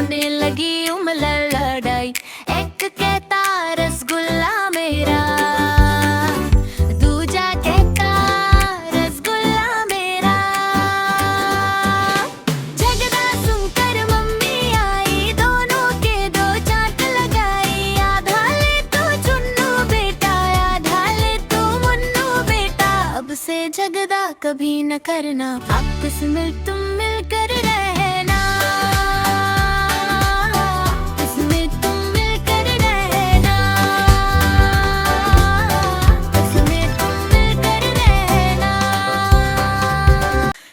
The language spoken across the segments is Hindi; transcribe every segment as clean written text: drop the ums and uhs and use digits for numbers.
होने लगी उमलड़ लड़ाई। एक कहता रसगुल्ला मेरा, दूजा कहता रसगुल्ला मेरा। झगड़ा सुनकर मम्मी आई, दोनों के दो चांट लगाई। आधा ले तू चुन्नू बेटा, आधा ले तू मुन्नू बेटा। अब से झगड़ा कभी न करना, आपस में तुम मिलकर रहना। इसमें तुम मिलकर रहना, इसमें तुम मिलकर रहना।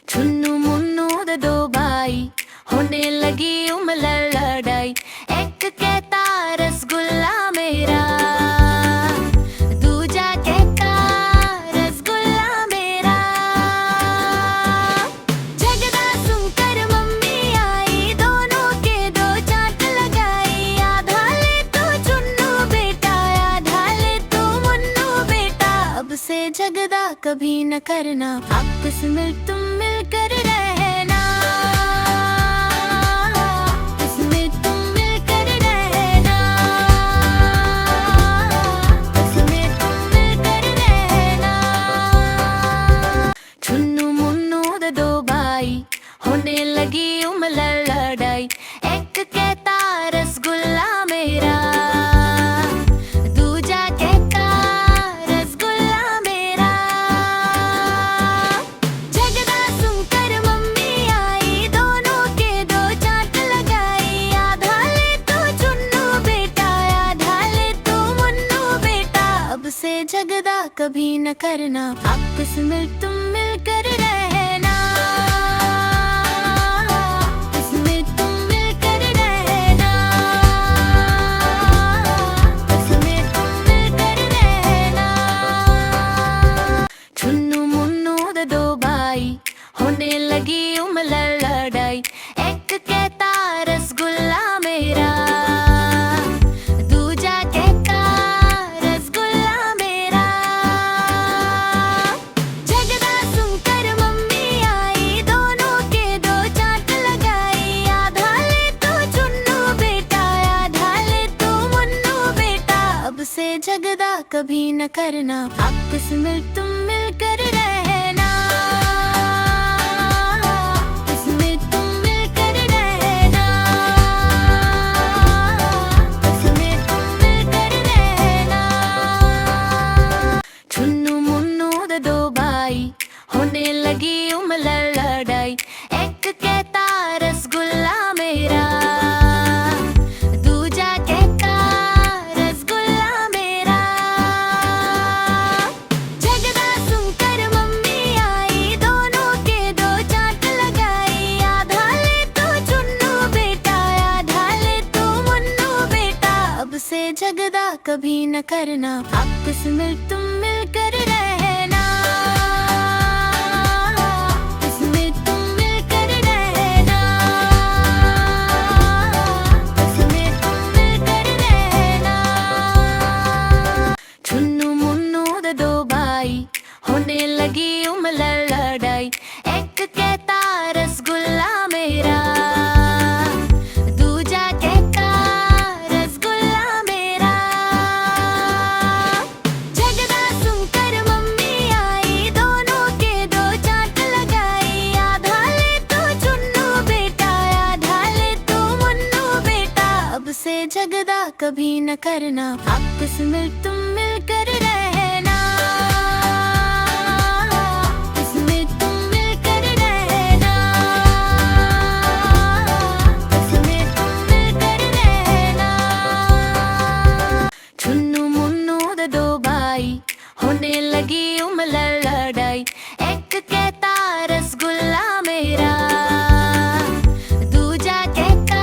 चुन्नू मुन्नू दे दो भाई, होने लगी उमलड़ लड़ाई। एक कहता रसगुल्ला मेरा, दूजा कहता रसगुल्ला मेरा। झगड़ा सुनकर मम्मी आई, दोनों के दो चांट लगाई। आधा ले तू चुन्नू बेटा, आधा ले तू मुन्नू बेटा। अब से झगड़ा कभी न करना, आपस में तुम मिलकर रहना। इसमें तुम मिलकर रहना, इसमें तुम मिलकर रहना। चुन्नू मुन्नू दे दो भाई, होने लगी उमलड़ लड़ाई। एक कहता रसगुल्ला मेरा, दूजा कहता रसगुल्ला मेरा। झगड़ा सुनकर मम्मी आई, दोनों के दो चांट लगाई। आधा ले तू चुन्नू बेटा, आधा ले तू मुन्नू बेटा। अब से झगड़ा कभी न करना, आपस में तुम मिलकर रहना। इसमें तुम मिलकर रहना, इसमें तुम मिलकर रहना। चुन्नू मुन्नू दे दो भाई, होने लगी उमलड़ लड़ाई। एक कहता रसगुल्ला मेरा, दूजा कहता रसगुल्ला मेरा। झगड़ा सुनकर मम्मी आई, दोनों के दो चांट लगाई। आधा ले तू चुन्नू बेटा, आधा ले तू मुन्नू बेटा। अब से झगड़ा कभी न करना, आपस में तुम मिलकर रहना। इसमें तुम मिलकर रहना, इसमें तुम मिलकर रहना। चुन्नू मुन्नू दे दो भाई, होने लगी उमलड़ लड़ाई। एक कहता रसगुल्ला मेरा, दूजा कहता रसगुल्ला मेरा। झगड़ा सुनकर मम्मी आई, दोनों के दो चांट लगाई। आधा ले तू चुन्नू बेटा, आधा ले तू मुन्नू बेटा। अब से झगड़ा कभी न करना, आपस में तुम मिलकर रहना। इसमें तुम मिलकर रहना, इसमें तुम मिलकर रहना। चुन्नू मुन्नू दे दो भाई, होने लगी उमलड़ लड़ाई। एक कहता रसगुल्ला मेरा, दूजा कहता रसगुल्ला मेरा। झगड़ा सुनकर मम्मी आई, दोनों के दो चांट लगाई। आधा ले तू चुन्नू बेटा, आधा ले तू मुन्नू बेटा। अब से झगड़ा कभी न करना, आपस में तुम मिलकर रहना। इसमें तुम मिलकर रहना, इसमें तुम मिलकर रहना। चुन्नू मुन्नू दे दो भाई, होने लगी उमलड़ लड़ाई। एक कहता रसगुल्ला मेरा, दूजा कहता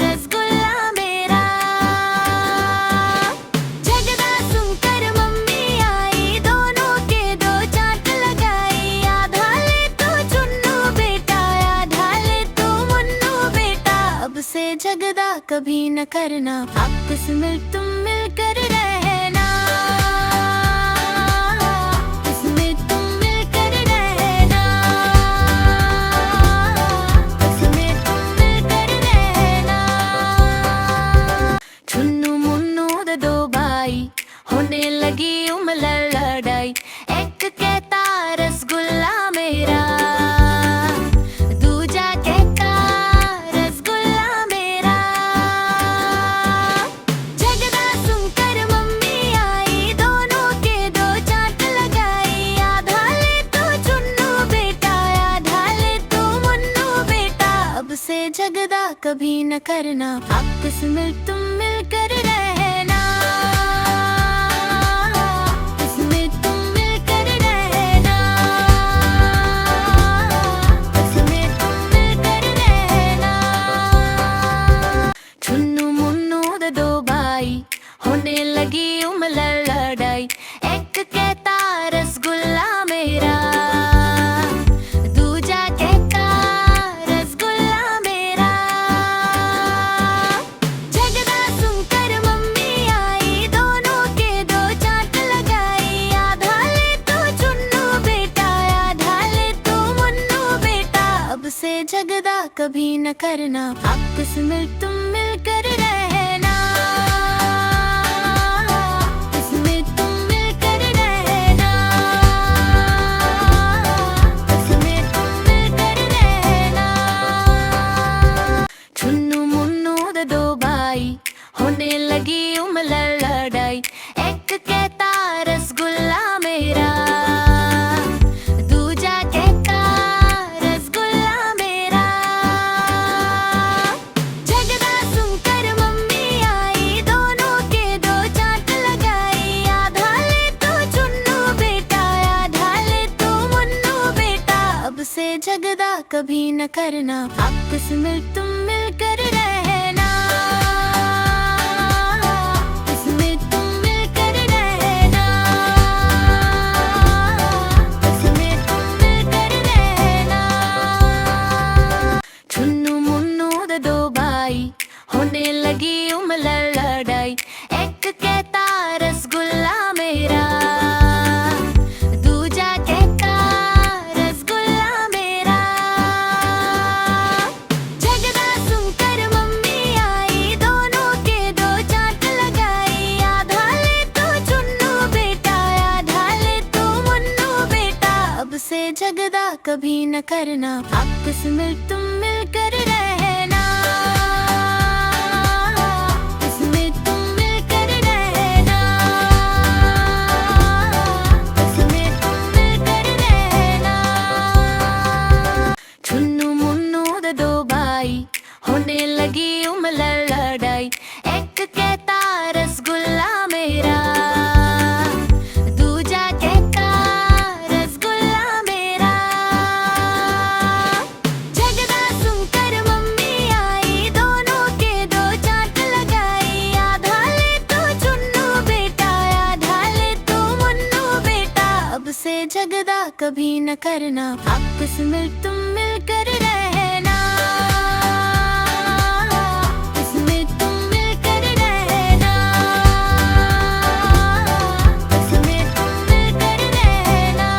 रसगुल्ला मेरा। झगड़ा सुनकर मम्मी आई, दोनों के दो चांट लगाई। आधा ले तू चुन्नू बेटा, आधा ले तू मुन्नू बेटा। अब से झगड़ा कभी न करना, आपस में तुम मिलकर रहना। इसमें तुम मिलकर रहना, इसमें तुम मिलकर रहना। से झगड़ा कभी न करना, आपस में तुम मिलकर रहना, आपस में तुम मिलकर रहना, आपस में तुम मिलकर रहना। चुन्नू मुन्नू दे दो भाई, होने लगी उमल लड़ाई, एक कहता रसगुल्ला मेरा, दूजा कहता रसगुल्ला मेरा। झगड़ा सुनकर मम्मी आई, दोनों के दो चांट लगाई, आधा ले तू चुन्नू बेटा, आधा ले तू मुन्नू बेटा, अब से झगड़ा कभी न करना, आपस में तुम मिलकर रहना, आपस में तुम मिलकर रहना, आपस में तुम मिलकर रहना। चुन्नू मुन्नू दे दो भाई, होने लगी उमल लड़ाई, एक कहता रसगुल्ला मेरा, दूजा कहता रसगुल्ला मेरा। झगड़ा सुनकर मम्मी आई, दोनों के दो चांट लगाई, आधा ले तू चुन्नू बेटा, आधा ले तू मुन्नू बेटा, अब से झगड़ा कभी न करना, आपस में तुम मिलकर रहना, आपस में तुम मिलकर रहना, आपस में तुम मिलकर रहना। चुन्नू मुन्नू दे दो भाई, होने लगी उमल लड़ाई, एक कहता रसगुल्ला मेरा, दूजा कहता रसगुल्ला मेरा। झगड़ा सुनकर मम्मी आई, दोनों के दो चांट लगाई, आधा ले तू चुन्नू बेटा, आधा ले तू मुन्नू बेटा, अब से झगड़ा कभी न करना, आपस में तुम मिलकर रहना, आपस में तुम मिलकर रहना, आपस में तुम मिलकर रहना। चुन्नू मुन्नू दे दो भाई, होने लगी उमल लड़ाई, एक कहता रसगुल्ला मेरा, दूजा कहता रसगुल्ला मेरा। झगड़ा सुनकर मम्मी आई, दोनों के दो चांट लगाई, आधा ले तू चुन्नू बेटा, आधा ले तू मुन्नू बेटा, अब से झगड़ा कभी न करना, आपस में तुम मिलकर रहना, आपस में तुम मिलकर रहना, आपस में तुम मिलकर रहना।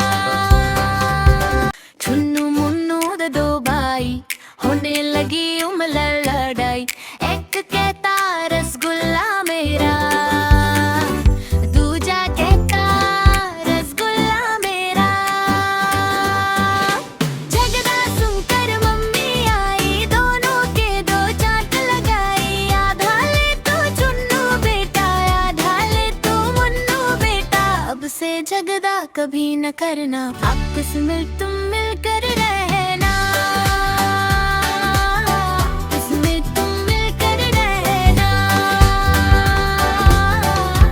चुन्नू मुन्नू दे दो भाई, होने लगी उमल लड़ाई, एक कहता रसगुल्ला मेरा, दूजा कहता रसगुल्ला मेरा। झगड़ा सुनकर मम्मी आई, दोनों के दो चांट लगाई, आधा ले तू चुन्नू बेटा, आधा ले तू मुन्नू बेटा, अब से झगड़ा कभी न करना, आपस में तुम मिलकर रहना, आपस में तुम मिलकर रहना,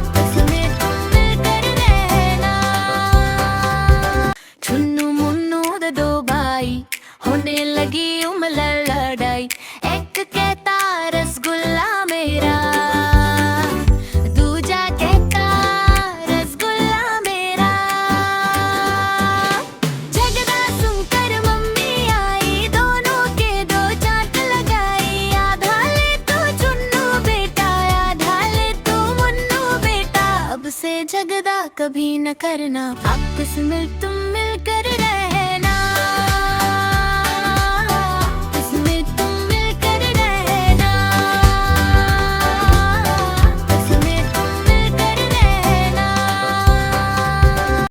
आपस में तुम मिलकर रहना। चुन्नू मुन्नू दे दो भाई, होने लगी उमल लड़ाई, एक कहता रसगुल्ला मेरा, दूजा कहता रसगुल्ला मेरा। झगड़ा सुनकर मम्मी आई, दोनों के दो चांट लगाई, आधा ले तू चुन्नू बेटा, आधा ले तू मुन्नू बेटा, अब से झगड़ा कभी न करना, आपस में तुम